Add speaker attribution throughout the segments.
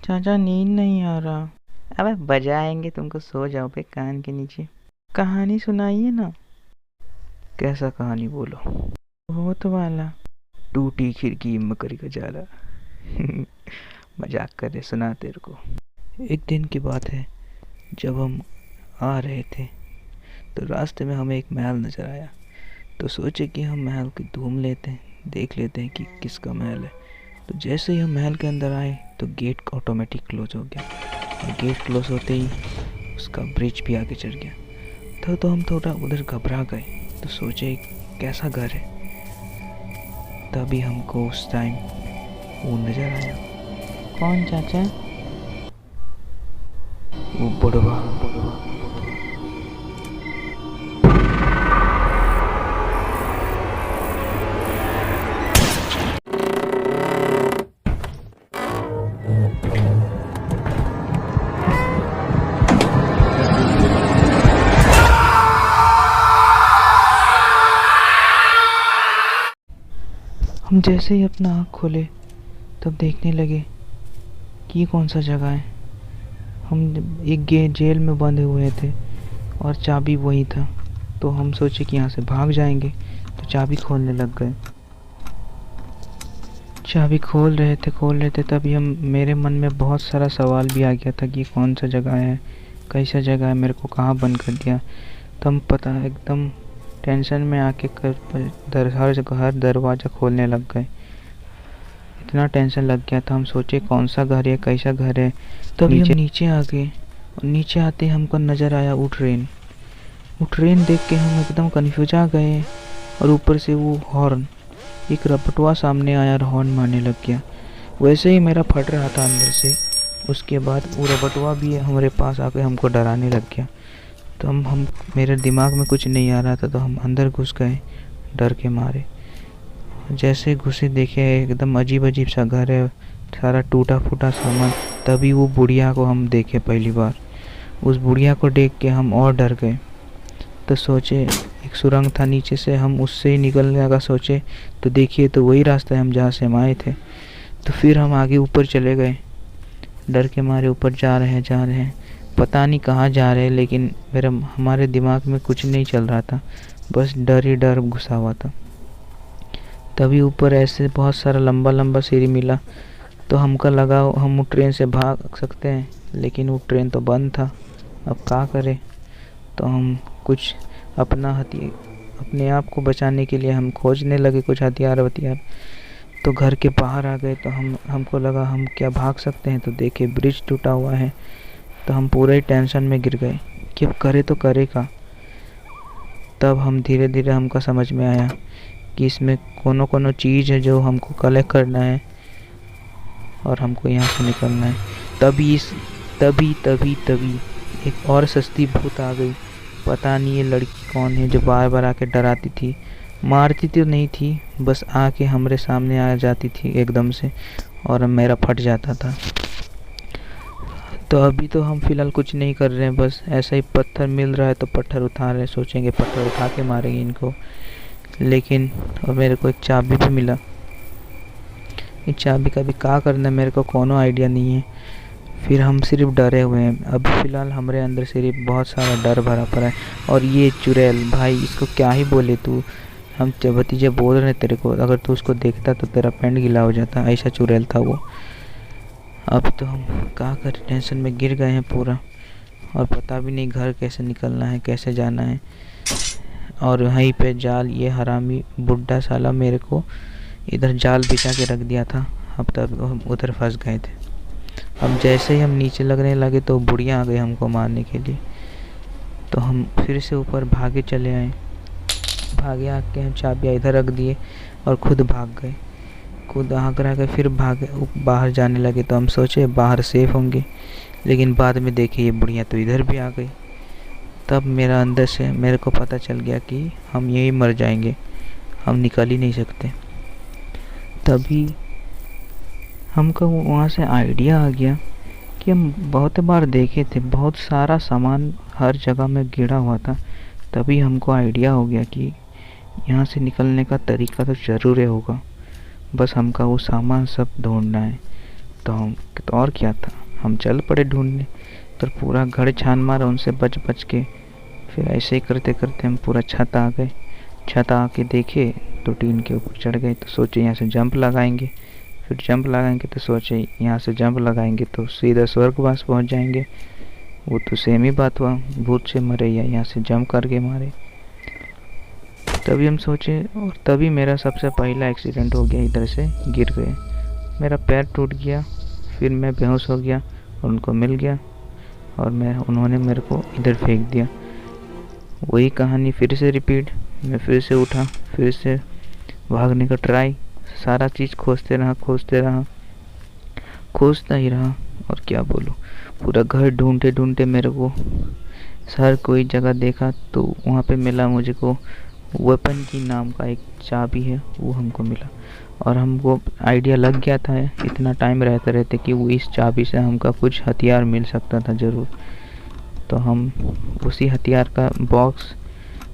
Speaker 1: चाचा नींद नहीं आ रहा। अबे बजाएंगे तुमको, सो जाओ पे कान के नीचे। कहानी सुनाइए ना। कैसा कहानी बोलो? भूत वाला। टूटी खिड़की मकड़ी का जाला। मजाक कर रहे, सुना तेरे को। एक दिन की बात है, जब हम आ रहे थे तो रास्ते में हमें एक महल नजर आया। तो सोचे कि हम महल की धूम लेते हैं, देख लेते हैं कि किसका महल है। तो जैसे ही हम महल के अंदर आए तो गेट ऑटोमेटिक क्लोज हो गया, और गेट क्लोज होते ही उसका ब्रिज भी आगे चढ़ गया। तो हम थोड़ा उधर घबरा गए, तो सोचे कैसा घर है। तभी हमको उस टाइम वो नजर आया। कौन चाचा? वो बुढ़वा। हम जैसे ही अपना आँख खोले तब देखने लगे कि ये कौन सा जगह है। हम एक जेल में बंधे हुए थे और चाबी वही था। तो हम सोचे कि यहाँ से भाग जाएंगे, तो चाबी खोलने लग गए। चाबी खोल रहे थे तभी मेरे मन में बहुत सारा सवाल भी आ गया था कि कौन सा जगह है, कैसा जगह है, मेरे को कहाँ बंद कर दिया। तब पता एकदम टेंशन में आके हर दरवाज़ा खोलने लग गए। इतना टेंशन लग गया था, हम सोचे कौन सा घर है, कैसा घर है। तभी हम नीचे आ गए, और नीचे आते हमको नज़र आया वो ट्रेन। वो ट्रेन देख के हम एकदम कन्फ्यूज आ गए। और ऊपर से वो हॉर्न, एक रपटवा सामने आया और हॉर्न मारने लग गया। वैसे ही मेरा फट रहा था अंदर से। उसके बाद वो रपटवा भी हमारे पास आके हमको डराने लग गया। तो हम मेरे दिमाग में कुछ नहीं आ रहा था, तो हम अंदर घुस गए डर के मारे। जैसे घुसे देखे एकदम अजीब अजीब सा घर है, सारा टूटा फूटा सामान। तभी वो बुढ़िया को हम देखे पहली बार। उस बुढ़िया को देख के हम और डर गए। तो सोचे एक सुरंग था नीचे से, हम उससे ही निकलने का सोचे, तो देखिए तो वही रास्ता है हम जहाँ से हम आए थे। तो फिर हम आगे ऊपर चले गए, डर के मारे ऊपर जा रहे हैं। पता नहीं कहाँ जा रहे हैं, लेकिन हमारे दिमाग में कुछ नहीं चल रहा था, बस डर ही डर घुसा हुआ था। तभी ऊपर ऐसे बहुत सारा लंबा लंबा सीढ़ी मिला। तो हमको लगा हम ट्रेन से भाग सकते हैं, लेकिन वो ट्रेन तो बंद था। अब क्या करें? तो हम कुछ अपने आप को बचाने के लिए हम खोजने लगे कुछ हथियार। तो घर के बाहर आ गए, तो हमको लगा हम क्या भाग सकते हैं। तो देखे ब्रिज टूटा हुआ है। तो हम पूरे ही टेंशन में गिर गए कि अब करे तो करे का। तब हम धीरे धीरे हमको समझ में आया कि इसमें कोनो चीज़ है जो हमको कलेक्ट करना है और हमको यहाँ से निकलना है। तभी एक और सस्ती भूत आ गई। पता नहीं ये लड़की कौन है जो बार बार आके डराती थी। मारती तो नहीं थी, बस आके हमारे सामने आ जाती थी एकदम से, और मेरा फट जाता था। तो अभी तो हम फिलहाल कुछ नहीं कर रहे हैं, बस ऐसा ही पत्थर मिल रहा है तो पत्थर उठा रहे हैं। सोचेंगे पत्थर उठा के मारेंगे इनको। लेकिन और मेरे को एक चाबी भी मिला। इस चाबी का भी क्या करना है मेरे को कोनो आइडिया नहीं है। फिर हम सिर्फ डरे हुए हैं। अब फिलहाल हमारे अंदर सिर्फ बहुत सारा डर भरा पड़ा है। और ये चुड़ैल भाई, इसको क्या ही बोले तू। हम भतीजे बोल रहे तेरे को, अगर तू उसको देखता तो तेरा पैंट गीला हो जाता, ऐसा चुड़ैल था वो। अब तो हम क्या करें, टेंशन में गिर गए हैं पूरा, और पता भी नहीं घर कैसे निकलना है, कैसे जाना है। और वहीं पे जाल, ये हरामी बुड्ढा साला मेरे को इधर जाल बिछा के रख दिया था। अब तक हम उधर फंस गए थे। अब जैसे ही हम नीचे लगने लगे तो बुढ़िया आ गई हमको मारने के लिए। तो हम फिर से ऊपर भागे चले आए। भागे आके हम चाबियाँ इधर रख दिए और खुद भाग गए। खुद आगरा के फिर भागे बाहर जाने लगे। तो हम सोचे बाहर सेफ होंगे, लेकिन बाद में देखे ये बुढ़िया तो इधर भी आ गई। तब मेरा अंदर से मेरे को पता चल गया कि हम यहीं मर जाएंगे, हम निकल ही नहीं सकते। तभी हमको वहाँ से आइडिया आ गया कि हम बहुत बार देखे थे, बहुत सारा सामान हर जगह में गिरा हुआ था। तभी हमको आइडिया हो गया कि यहाँ से निकलने का तरीका तो ज़रूर होगा, बस हमका वो सामान सब ढूंढना है। तो और क्या था, हम चल पड़े ढूंढने। तो पूरा घर छान मारा उनसे बच बच के। फिर ऐसे ही करते करते हम पूरा छत आ गए। छत आके देखे तो टीन के ऊपर चढ़ गए। तो सोचे यहाँ से जंप लगाएंगे। फिर जंप लगाएंगे तो सोचे यहाँ से जंप लगाएंगे तो सीधा स्वर्गवास पहुँच जाएंगे। वो तो सेम ही बात हुआ, भूत से मरे या यहाँ से जंप करके मारे। तभी हम सोचे, और तभी मेरा सबसे पहला एक्सीडेंट हो गया। इधर से गिर गए, मेरा पैर टूट गया। फिर मैं बेहोश हो गया और उनको मिल गया और उन्होंने मेरे को इधर फेंक दिया। वही कहानी फिर से रिपीट। मैं फिर से उठा, फिर से भागने का ट्राई, सारा चीज़ खोजता ही रहा। और क्या बोलूँ, पूरा घर ढूंढते ढूंढते मेरे को हर कोई जगह देखा तो वहाँ पे मिला मुझे को वेपन की नाम का एक चाबी है, वो हमको मिला। और हमको आइडिया लग गया था इतना टाइम रहते रहते कि वो इस चाबी से हमका कुछ हथियार मिल सकता था ज़रूर। तो हम उसी हथियार का बॉक्स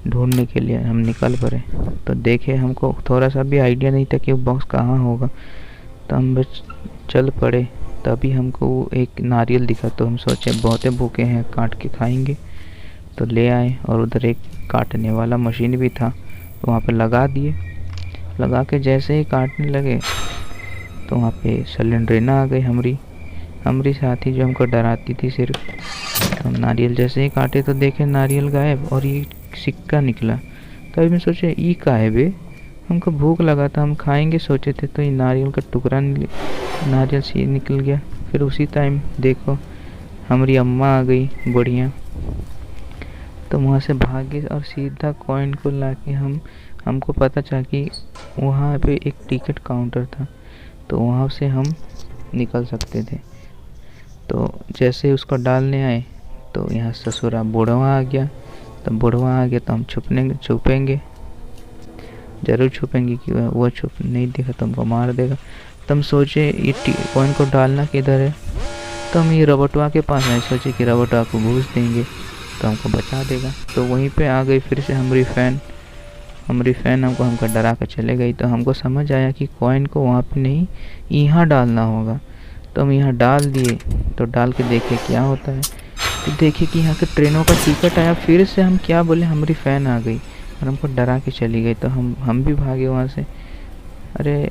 Speaker 1: ढूंढने के लिए हम निकल पड़े। तो देखे, हमको थोड़ा सा भी आइडिया नहीं था कि वो बॉक्स कहाँ होगा। तो हम बस चल पड़े। तभी हमको एक नारियल दिखा। तो हम सोचे बहुते भूखे हैं, काट के खाएंगे। तो ले आए और उधर एक काटने वाला मशीन भी था, तो वहाँ पे लगा दिए। लगा के जैसे ही काटने लगे तो वहाँ पे सलेंड्रेना आ गई, हमारी साथी जो हमको डराती थी सिर्फ। तो हम नारियल जैसे ही काटे तो देखे नारियल गायब और ये सिक्का निकला। तभी मैं सोचे ये का है बे, हमको भूख लगा था, हम खाएंगे सोचे थे, तो ये नारियल का टुकड़ा नारियल से निकल गया। फिर उसी टाइम देखो हमारी अम्मा आ गई बढ़िया। तो वहाँ से भागे और सीधा कॉइन को लाके हमको पता चला कि वहाँ पे एक टिकट काउंटर था, तो वहाँ से हम निकल सकते थे। तो जैसे उसको डालने आए तो यहाँ ससुरा बुढ़वा आ गया। तो बुढ़वा आ गया तो हम छुपेंगे ज़रूर छुपेंगे कि वो छुप नहीं दिखा तो हमको मार देगा। तो हम सोचे ये कॉइन को डालना किधर है। तो हम ये रबटवा के पास आए, सोचे कि रबटवा को घूस देंगे तो हमको बचा देगा। तो वहीं पे आ गई फिर से हमारी फ़ैन हमको डरा कर चले गई। तो हमको समझ आया कि कॉइन को वहाँ पे नहीं, यहाँ डालना होगा। तो हम यहाँ डाल दिए। तो डाल के देखे क्या होता है। तो देखे कि यहाँ के ट्रेनों का टिकट आया। फिर से हम क्या बोले, हमारी फ़ैन आ गई और हमको डरा के चली गई। तो हम भी भागे वहाँ से। अरे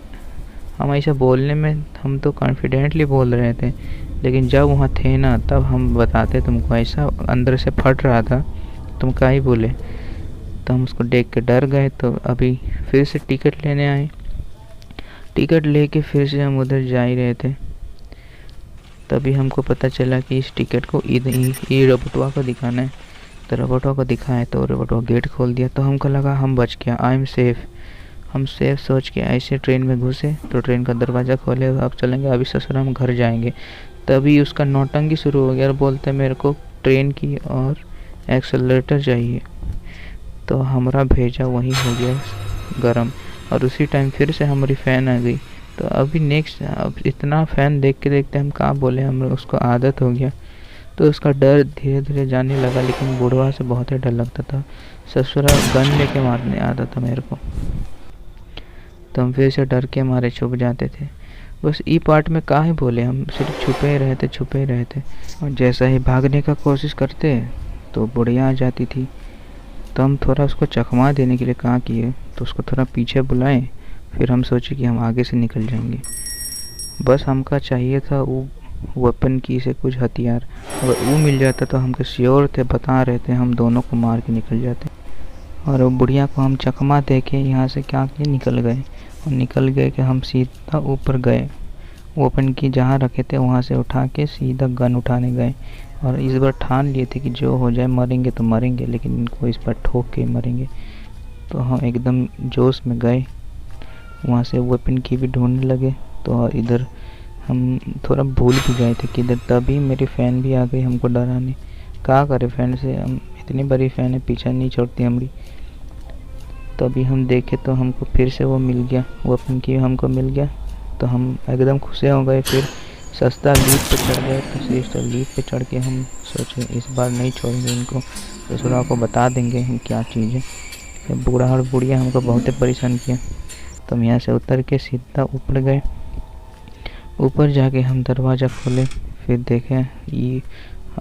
Speaker 1: हम ऐसा बोलने में हम तो कॉन्फिडेंटली बोल रहे थे, लेकिन जब वहाँ थे ना तब हम बताते तुमको, ऐसा अंदर से फट रहा था, तुम क्या ही बोले। तो हम उसको देख के डर गए। तो अभी फिर से टिकट लेने आए। टिकट लेके फिर से हम उधर जा ही रहे थे। तभी हमको पता चला कि इस टिकट को ये रबटवा को दिखाना है। तो रबटवा को दिखाए तो रबटवा गेट खोल दिया। तो हमको लगा हम बच गया, आई एम सेफ। हम सेफ सोच के ऐसे ट्रेन में घुसे। तो ट्रेन का दरवाज़ा खोले, अब चलेंगे, अभी ससुर हम घर जाएंगे। तभी उसका नौटंकी शुरू हो गया और बोलते मेरे को ट्रेन की और एक्सेलरेटर चाहिए। तो हमारा भेजा वहीं हो गया गरम। और उसी टाइम फिर से हमारी फ़ैन आ गई। तो अभी अब इतना फ़ैन देखते हम कहाँ बोले, हम उसको आदत हो गया। तो उसका डर धीरे धीरे जाने लगा। लेकिन बुढ़वा से बहुत ही डर लगता था, ससुरा गन लेके मारने आता था मेरे को। तो हम फिर से डर के मारे छुप जाते थे। बस ई पार्ट में काहे बोले, हम सिर्फ छुपे ही रहते। और जैसा ही भागने का कोशिश करते तो बुढ़िया आ जाती थी। तो हम थोड़ा उसको चकमा देने के लिए कहा किए, तो उसको थोड़ा पीछे बुलाएं। फिर हम सोचे कि हम आगे से निकल जाएंगे। बस हमका चाहिए था वो वेपन की से कुछ हथियार। अगर वो मिल जाता तो हमको श्योर थे, बता रहे थे, हम दोनों को मार के निकल जाते। और वो बुढ़िया को हम चकमा दे के यहाँ से क्या किए निकल गए कि हम सीधा ऊपर गए। वेपन की जहाँ रखे थे वहाँ से उठा के सीधा गन उठाने गए। और इस बार ठान लिए थे कि जो हो जाए, मरेंगे तो मरेंगे, लेकिन इनको इस बार ठोक के मरेंगे। तो हम एकदम जोश में गए, वहाँ से वेपन की भी ढूंढने लगे। तो इधर हम थोड़ा भूल भी गए थे कि इधर। तभी मेरी फ़ैन भी आ गई हमको डराने। क्या करे फ़ैन से, हम इतनी बड़ी फ़ैन है, पीछे नहीं छोड़ती हमारी। तभी हम देखे तो हमको फिर से वो मिल गया, वेपन की हमको मिल गया। तो हम एकदम खुश हो गए। फिर सस्ता लीप पे चढ़ गए। तो सस्ता लीप पे चढ़ के हम सोचे इस बार नहीं छोड़ेंगे इनको, ससुरा को बता देंगे हम क्या चीज़ है। बूढ़ा और बुढ़िया हमको बहुत परेशान किया। तो हम यहाँ से उतर के सीधा ऊपर गए। ऊपर जाके हम दरवाज़ा खोले, फिर देखें ये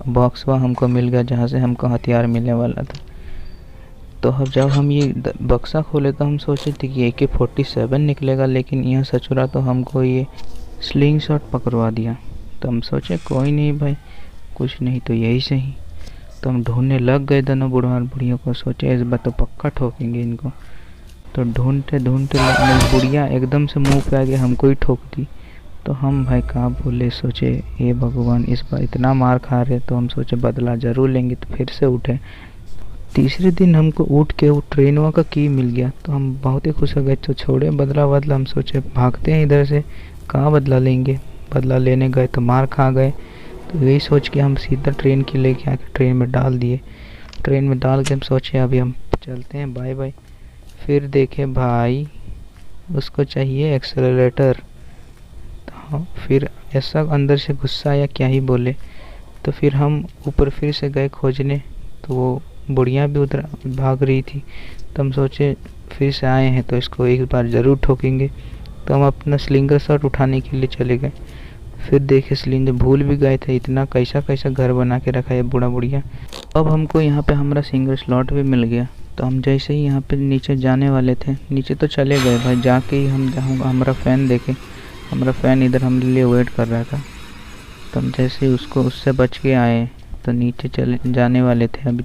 Speaker 1: बॉक्सवा हमको मिल गया जहाँ से हमको हथियार मिलने वाला था। तो अब जब हम ये बक्सा खोले तो हम सोचे थे कि AK-47 निकलेगा, लेकिन यहाँ सचुरा तो हमको ये स्लिंग शॉट पकड़वा दिया। तो हम सोचे कोई नहीं भाई, कुछ नहीं तो यही सही। तो हम ढूंढने लग गए दोनों बुढ़वा बुढ़ियों को, सोचे इस बार तो पक्का ठोकेंगे इनको। तो ढूंढते ढूंढते बुढ़िया एकदम से मुंह पे आके हमको ही ठोक दी। तो हम भाई कहाँ बोले, सोचे हे भगवान इस बार इतना मार खा रहे, तो हम सोचे बदला ज़रूर लेंगे। तो फिर से उठे। तीसरे दिन हमको उठ के वो ट्रेनवा का की मिल गया, तो हम बहुत ही खुश हो गए। तो छोड़े बदला बदला, हम सोचे भागते हैं इधर से, कहाँ बदला लेंगे। बदला लेने गए तो मार खा गए। तो यही सोच के हम सीधा ट्रेन की लेके आके ट्रेन में डाल दिए। ट्रेन में डाल के हम सोचे अभी हम चलते हैं, बाय बाय। फिर देखे भाई उसको चाहिए एक्सेलरेटर। तो फिर ऐसा अंदर से गुस्सा आया, क्या ही बोले। तो फिर हम ऊपर फिर से गए खोजने, तो वो बुढ़िया भी उधर भाग रही थी। तो हम सोचे फिर से आए हैं तो इसको एक बार ज़रूर ठोकेंगे। तो हम अपना स्लिंगर शॉट उठाने के लिए चले गए। फिर देखे स्लिंगर भूल भी गए थे, इतना कैसा कैसा घर बना के रखा है बूढ़ा बुढ़िया। अब हमको यहाँ पे हमारा सिंगल स्लॉट भी मिल गया। तो हम जैसे ही यहाँ पे नीचे जाने वाले थे, नीचे तो चले गए भाई, जाके ही हम हमारा फ़ैन देखे। हमारा फ़ैन इधर हमारे लिए वेट कर रहा था। तो हम जैसे ही उससे बच के आए तो नीचे चले जाने वाले थे, अभी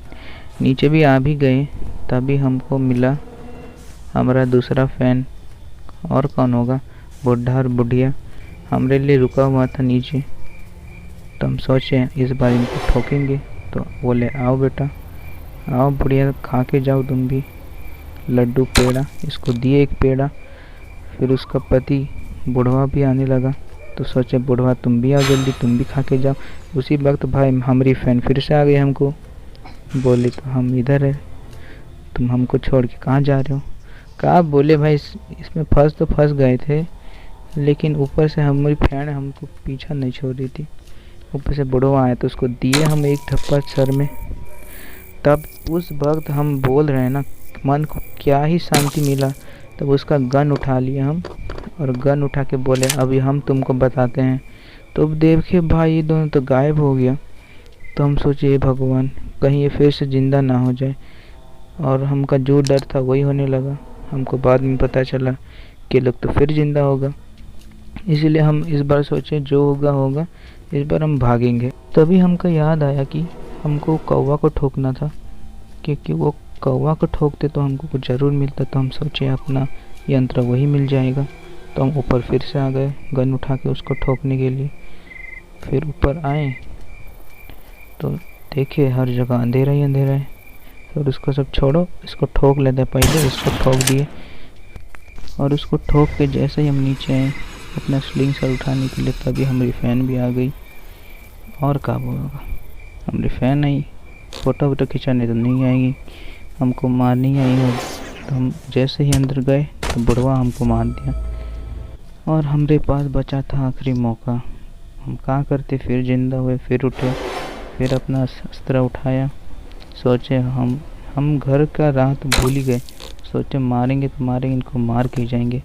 Speaker 1: नीचे भी आ भी गए, तभी हमको मिला हमारा दूसरा फ़ैन। और कौन होगा, बुढ़ा और बुढ़िया हमारे लिए रुका हुआ था नीचे। तो हम सोचे इस बार इनको ठोकेंगे। तो बोले आओ बेटा आओ बुढ़िया, खा के जाओ तुम भी लड्डू पेड़ा। इसको दिए एक पेड़ा। फिर उसका पति बुढ़वा भी आने लगा। तो सोचे बुढ़वा तुम भी आओ जल्दी, तुम भी खा के जाओ। उसी वक्त भाई हमारी फ़ैन फिर से आ गई हमको। बोली तो हम इधर है, तुम हमको छोड़ के कहाँ जा रहे हो। कहा बोले भाई इसमें फंस तो फंस गए थे, लेकिन ऊपर से हमारी फैन हमको पीछा नहीं छोड़ रही थी। ऊपर से बुढ़वा आया तो उसको दिए हम एक थप्पड़ सर में। तब उस वक्त हम बोल रहे हैं ना, मन को क्या ही शांति मिला। तब उसका गन उठा लिया हम, और गन उठा के बोले अभी हम तुमको बताते हैं। तो अब देखे भाई ये दोनों तो गायब हो गया। तो हम सोचे भगवान कहीं ये फिर से ज़िंदा ना हो जाए, और हमका जो डर था वही होने लगा। हमको बाद में पता चला कि लोग तो फिर ज़िंदा होगा। इसीलिए हम इस बार सोचे जो होगा होगा, इस बार हम भागेंगे। तभी हमको याद आया कि हमको कौवा को ठोकना था, क्योंकि वो कौवा को ठोकते तो हमको कुछ ज़रूर मिलता। तो हम सोचे अपना यंत्र वही मिल जाएगा। तो हम ऊपर फिर से आ गए गन उठा के उसको ठोकने के लिए। फिर ऊपर आए तो देखे हर जगह अंधेरा ही अंधेरा है। फिर उसको सब छोड़ो, इसको ठोक लेते पहले। इसको ठोक दिए, और उसको ठोक के जैसे ही हम नीचे आए अपना स्लिंग शॉट उठाने के लिए, तभी हमारी फ़ैन भी आ गई। और क्या होगा, हमारी फ़ैन आई। फ़ोटो वोटो खिंचाने तो नहीं आएगी, हमको मारनी आई होगी। तो हम जैसे ही अंदर गए तो बुढ़वा हमको मार दिया, और हमारे पास बचा था आखिरी मौका। हम क्या करते, फिर ज़िंदा हुए, फिर उठे, फिर अपना अस्त्र उठाया। सोचे हम घर का राह तो भूल ही गए। सोचे मारेंगे तो मारेंगे, इनको मार के जाएंगे।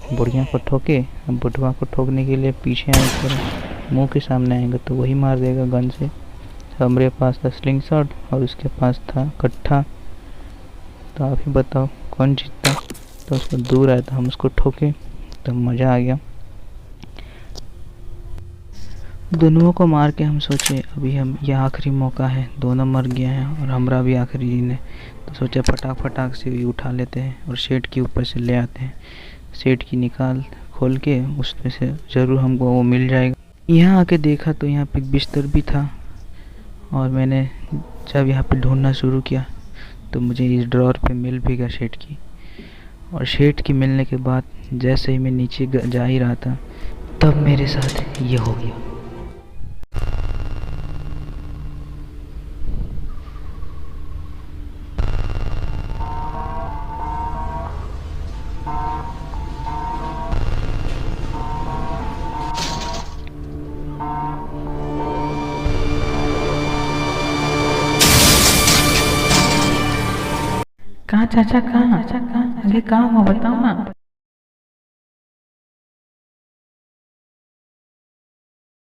Speaker 1: बुढ़िया को ठोके, अब बुढ़वा को ठोकने के लिए पीछे आए, फिर मुंह के सामने आएंगे तो वही मार देगा गन से। हमारे पास था स्लिंग शॉट और उसके पास था कट्ठा। तो आप ही बताओ कौन जीतता। तो उसको दूर आया तो हम उसको ठोके, तो मज़ा आ गया। दोनों को मार के हम सोचे अभी हम यह आखिरी मौका है, दोनों मर गए हैं और हमारा भी आखिरी दिन है। तो सोचे फटाक फटाक से उठा लेते हैं और शेड के ऊपर से ले आते हैं। शेड की निकाल खोल के उसमें से ज़रूर हमको वो मिल जाएगा। यहाँ आके देखा तो यहाँ पे बिस्तर भी था, और मैंने जब यहाँ पे ढूंढना शुरू किया तो मुझे इस ड्रॉर पे मिल भी गया शेड की। और शेड की मिलने के बाद जैसे ही मैं नीचे जा ही रहा था, तब मेरे साथ ये हो गया।
Speaker 2: कहाँ चाचा, कहाँ आगे कहाँ हुआ बताओ ना।